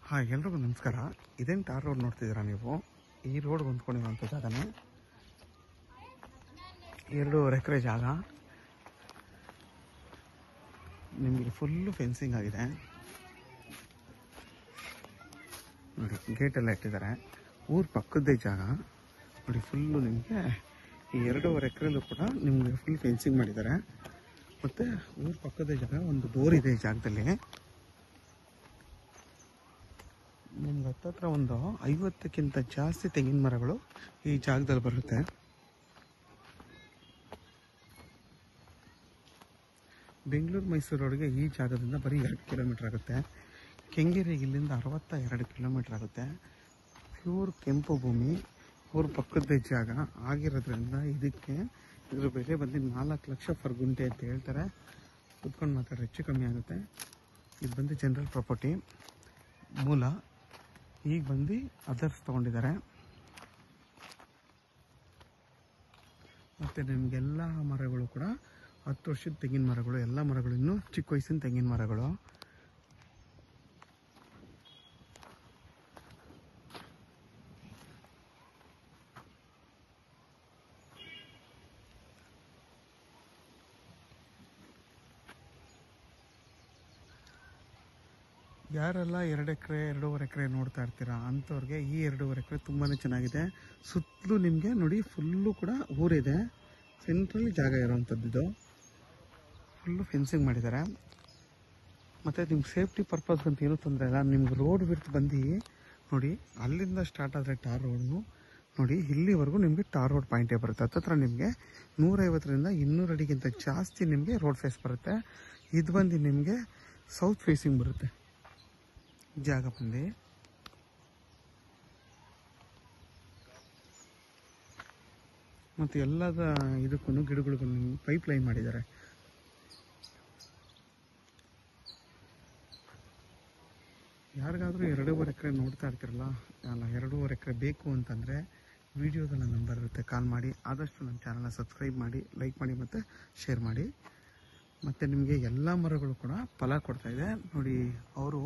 ಹಾಂ, ಎಲ್ರಿಗೂ ನಮಸ್ಕಾರ. ಇದೇನು ಟಾರ್ ರೋಡ್ ನೋಡ್ತಿದ್ದೀರಾ ನೀವು? ಈ ರೋಡ್ ಹೊಂದ್ಕೊಂಡಿರೋಂಥ ಜಾಗನೇ 2.5 ಎಕರೆ ಜಾಗ. ನಿಮಗೆ ಫುಲ್ಲು ಫೆನ್ಸಿಂಗ್ ಆಗಿದೆ ನೋಡಿ, ಗೇಟೆಲ್ಲ ಇಟ್ಟಿದ್ದಾರೆ. ಊರ ಪಕ್ಕದ್ದೇ ಜಾಗ ನೋಡಿ. ಫುಲ್ಲು ನಿಮಗೆ ಈ 2.5 ಎಕರೆಲ್ಲೂ ಕೂಡ ನಿಮಗೆ ಫುಲ್ ಫೆನ್ಸಿಂಗ್ ಮಾಡಿದ್ದಾರೆ. ಮತ್ತು ಊರ ಪಕ್ಕದ ಜಾಗ, ಒಂದು ಬೋರ್ ಇದೆ ಈ ಜಾಗದಲ್ಲಿ. ನಿಮ್ಗೆ ಹತ್ತತ್ರ ಒಂದು 50ಕ್ಕಿಂತ ಜಾಸ್ತಿ ತೆಂಗಿನ ಮರಗಳು ಈ ಜಾಗದಲ್ಲಿ ಬರುತ್ತೆ. ಬೆಂಗಳೂರು ಮೈಸೂರು ರೋಡ್ಗೆ ಈ ಜಾಗದಿಂದ ಬರೀ 2 ಕಿಲೋಮೀಟ್ರ್ ಆಗುತ್ತೆ. ಕೆಂಗೇರಿಗೆ ಇಲ್ಲಿಂದ 62 ಕಿಲೋಮೀಟ್ರ್ ಆಗುತ್ತೆ. ಪ್ಯೂರ್ ಕೆಂಪು ಭೂಮಿ, ಊರ ಪಕ್ಕದ್ದೇ ಜಾಗ ಆಗಿರೋದ್ರಿಂದ ಇದ್ರ ಬೆಲೆ ಬಂದು 4 ಲಕ್ಷ ಪರ್ ಗುಂಟೆ ಅಂತ ಹೇಳ್ತಾರೆ. ಕುತ್ಕೊಂಡು ಮಾತಾಡ್ರೆ ಹೆಚ್ಚು ಕಮ್ಮಿ ಆಗುತ್ತೆ. ಇದು ಬಂದು ಜನರಲ್ ಪ್ರಾಪರ್ಟಿ ಮೂಲ. ಈಗ ಬಂದು ಅದರ್ಸ್ ತೊಗೊಂಡಿದ್ದಾರೆ. ಮತ್ತು ನಿಮಗೆಲ್ಲ ಮರಗಳು ಕೂಡ 10 ವರ್ಷದ ತೆಂಗಿನ ಮರಗಳು, ಎಲ್ಲ ಮರಗಳು ಇನ್ನೂ ಚಿಕ್ಕ ವಯಸ್ಸಿನ ತೆಂಗಿನ ಮರಗಳು. ಯಾರೆಲ್ಲ 2 ಎಕರೆ 2.5 ಎಕರೆ ನೋಡ್ತಾ ಇರ್ತೀರಾ ಅಂಥವ್ರಿಗೆ ಈ 2.5 ಎಕರೆ ತುಂಬಾ ಚೆನ್ನಾಗಿದೆ. ಸುತ್ತಲೂ ನಿಮಗೆ ನೋಡಿ ಫುಲ್ಲು ಕೂಡ ಊರಿದೆ. ಸೆಂಟ್ರಲ್ಲಿ ಜಾಗ ಇರೋವಂಥದ್ದು. ಇದು ಫುಲ್ಲು ಫೆನ್ಸಿಂಗ್ ಮಾಡಿದ್ದಾರೆ. ಮತ್ತು ನಿಮ್ಗೆ ಸೇಫ್ಟಿ ಪರ್ಪಸ್ ಅಂತ ಏನೂ ತೊಂದರೆ ಇಲ್ಲ. ನಿಮ್ಗೆ ರೋಡ್ ಬಿಟ್ಟು ಬಂದು ನೋಡಿ, ಅಲ್ಲಿಂದ ಸ್ಟಾರ್ಟ್ ಆದರೆ ಟಾರ್ ರೋಡು ನೋಡಿ, ಇಲ್ಲಿವರೆಗೂ ನಿಮಗೆ ಟಾರ್ ರೋಡ್ ಪಾಯಿಂಟೇ ಬರುತ್ತೆ. ಹತ್ತತ್ರ ನಿಮಗೆ 150ರಿಂದ 200 ಅಡಿಗಿಂತ ಜಾಸ್ತಿ ನಿಮಗೆ ರೋಡ್ ಫೇಸ್ ಬರುತ್ತೆ. ಇದು ಬಂದು ನಿಮಗೆ ಸೌತ್ ಫೇಸಿಂಗ್ ಬರುತ್ತೆ ಜಾಗ ಬಂದು. ಮತ್ತು ಎಲ್ಲದ ಇದಕ್ಕೂ ಗಿಡಗಳಿಗೂ ಪೈಪ್ ಲೈನ್ ಮಾಡಿದ್ದಾರೆ. ಯಾರಿಗಾದರೂ 2.5 ಎಕರೆ ನೋಡ್ತಾ ಇರ್ತಿರಲ್ಲ, ಅಲ್ಲ 2.5 ಎಕರೆ ಬೇಕು ಅಂತಂದರೆ ವಿಡಿಯೋದಲ್ಲಿ ನಂಬರ್ ಇರುತ್ತೆ, ಕಾಲ್ ಮಾಡಿ. ಆದಷ್ಟು ನಮ್ಮ ಚಾನಲ್ನ ಸಬ್ಸ್ಕ್ರೈಬ್ ಮಾಡಿ, ಲೈಕ್ ಮಾಡಿ ಮತ್ತು ಶೇರ್ ಮಾಡಿ. ಮತ್ತು ನಿಮಗೆ ಎಲ್ಲ ಮರಗಳು ಕೂಡ ಫಲ ಕೊಡ್ತಾಯಿದೆ ನೋಡಿ. ಅವರು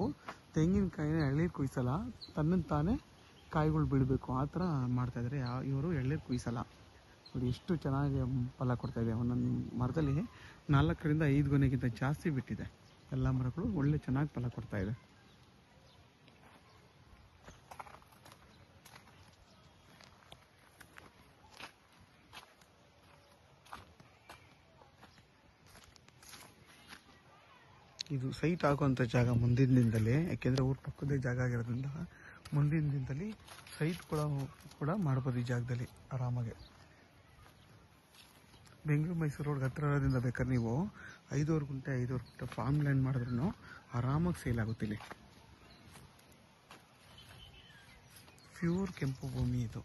ತೆಂಗಿನಕಾಯಿನ ಎಳ್ನೀರು ಕುಯ್ಸಲ್ಲ, ತನ್ನನ್ನು ತಾನೇ ಕಾಯಿಗಳು ಬೀಳಬೇಕು ಆ ಥರ ಮಾಡ್ತಾಯಿದ್ದಾರೆ. ಇವರು ಎಳ್ನೀರು ಕುಯ್ಸಲ್ಲ ನೋಡಿ. ಎಷ್ಟು ಚೆನ್ನಾಗಿ ಫಲ ಕೊಡ್ತಾಯಿದೆ. ಒಂದೊಂದು ಮರದಲ್ಲಿ 4ರಿಂದ 5 ಗೊನೆಗಿಂತ ಜಾಸ್ತಿ ಬಿಟ್ಟಿದೆ. ಎಲ್ಲ ಮರಗಳು ಒಳ್ಳೆ ಚೆನ್ನಾಗಿ ಫಲ ಕೊಡ್ತಾಯಿದೆ. ಇದು ಸೈಟ್ ಆಗುವಂಥ ಜಾಗ ಮುಂದಿನ ದಿನದಲ್ಲಿ, ಯಾಕೆಂದರೆ ಊರ ಪಕ್ಕದೇ ಜಾಗ ಆಗಿರೋದ್ರಿಂದ ಮುಂದಿನ ದಿನದಲ್ಲಿ ಸೈಟ್ ಕೂಡ ಮಾಡ್ಬೋದು ಈ ಜಾಗದಲ್ಲಿ ಆರಾಮಾಗಿ. ಬೆಂಗಳೂರು ಮೈಸೂರು ರೋಡ್ಗೆ ಹತ್ತಿರ ಇರೋದ್ರಿಂದ ಬೇಕಾದ್ರೆ ನೀವು 5 ಗುಂಟೆ ಫಾರ್ಮ್ ಲ್ಯಾಂಡ್ ಮಾಡಿದ್ರೂ ಆರಾಮಾಗಿ ಸೇಲ್ ಆಗುತ್ತೆ. ಇಲ್ಲಿ ಪ್ಯೂರ್ ಕೆಂಪು ಭೂಮಿ ಇದು.